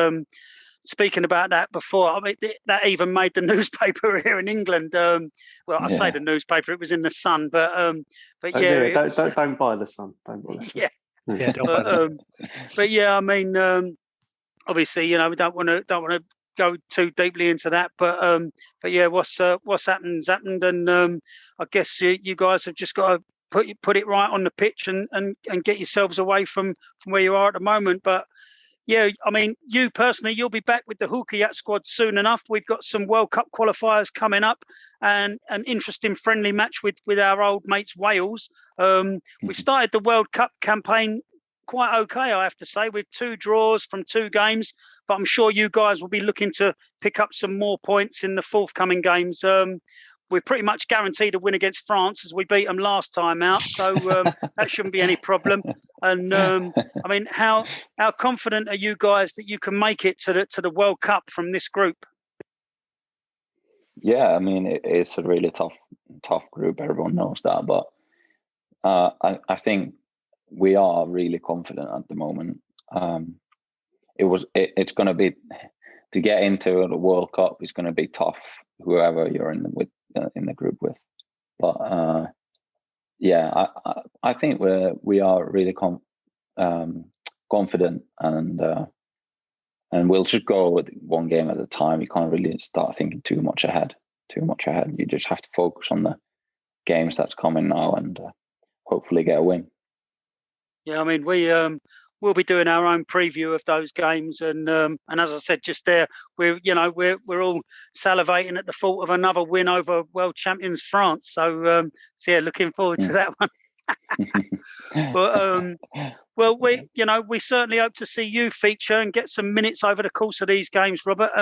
speaking about that before. I mean, that even made the newspaper here in England. I say the newspaper; it was in the Sun. But don't buy the Sun. Don't buy the Sun. Yeah, don't buy the Sun. But yeah, I mean, obviously, we don't want to go too deeply into that. But yeah, what's happened's happened, and I guess you guys have just got to put it right on the pitch and get yourselves away from where you are at the moment. But yeah, I mean, you personally, you'll be back with the Huuhkajat squad soon enough. We've got some World Cup qualifiers coming up and an interesting friendly match with our old mates, Wales. We started the World Cup campaign quite okay, I have to say, with 2 draws from 2 games. But I'm sure you guys will be looking to pick up some more points in the forthcoming games. We're pretty much guaranteed a win against France as we beat them last time out. So that shouldn't be any problem. And I mean, how confident are you guys that you can make it to the World Cup from this group? Yeah, I mean, it's a really tough group. Everyone knows that. But I think we are really confident at the moment. It's going to be, to get into the World Cup, it's going to be tough, whoever you're in the group with. But I think we are really confident, and we'll just go with one game at a time. You can't really start thinking too much ahead. You just have to focus on the games that's coming now and hopefully get a win. Yeah, I mean, we'll be doing our own preview of those games, and as I said just there, we're all salivating at the thought of another win over world champions France. So yeah, looking forward to that one. But well, we certainly hope to see you feature and get some minutes over the course of these games, Robert.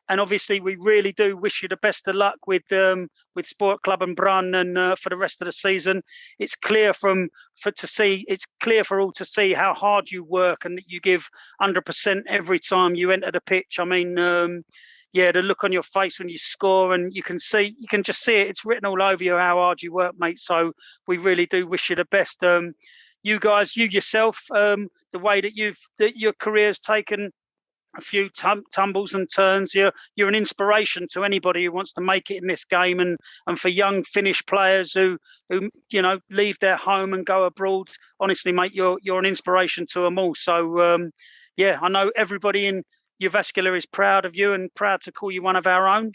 And obviously, we really do wish you the best of luck with Sport Club and Brann, and for the rest of the season. It's clear for all to see how hard you work and that you give 100% every time you enter the pitch. I mean, the look on your face when you score, and you can just see it. It's written all over you how hard you work, mate. So we really do wish you the best. You guys, you yourself, the way that your career's taken a few tumbles and turns, you're an inspiration to anybody who wants to make it in this game, and for young Finnish players who leave their home and go abroad. Honestly, mate, you're an inspiration to them all. So I know everybody in Jyväskylä is proud of you and proud to call you one of our own.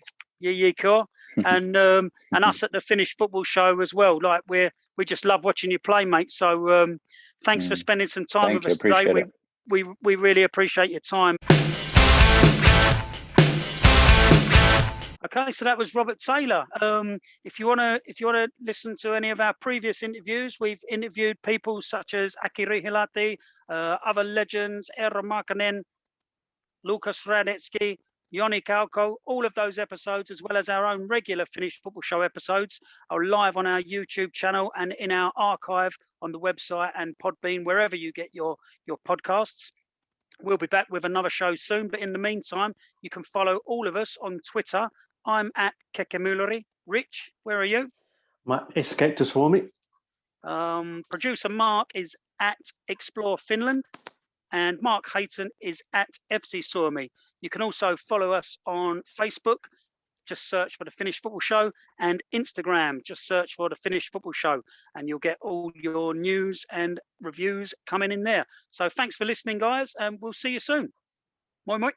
Yiko, and us at the Finnish Football Show as well. Like we just love watching you play, mate. So thanks for spending some time with us today. We really appreciate your time. Okay, so that was Robert Taylor. If you wanna listen to any of our previous interviews, we've interviewed people such as Aki Rihilahti, other legends, Eero Markkanen, Lukas Radetsky, Joni Kauko. All of those episodes, as well as our own regular Finnish Football Show episodes, are live on our YouTube channel and in our archive on the website and Podbean, wherever you get your podcasts. We'll be back with another show soon, but in the meantime, you can follow all of us on Twitter. I'm at Keke. Rich, where are you? SK Suomi. Producer Mark is at Explore Finland, and Mark Hayton is at FC Suomi. You can also follow us on Facebook. Just search for the Finnish Football Show, and Instagram. Just search for the Finnish Football Show, and you'll get all your news and reviews coming in there. So thanks for listening, guys, and we'll see you soon. Moi moi.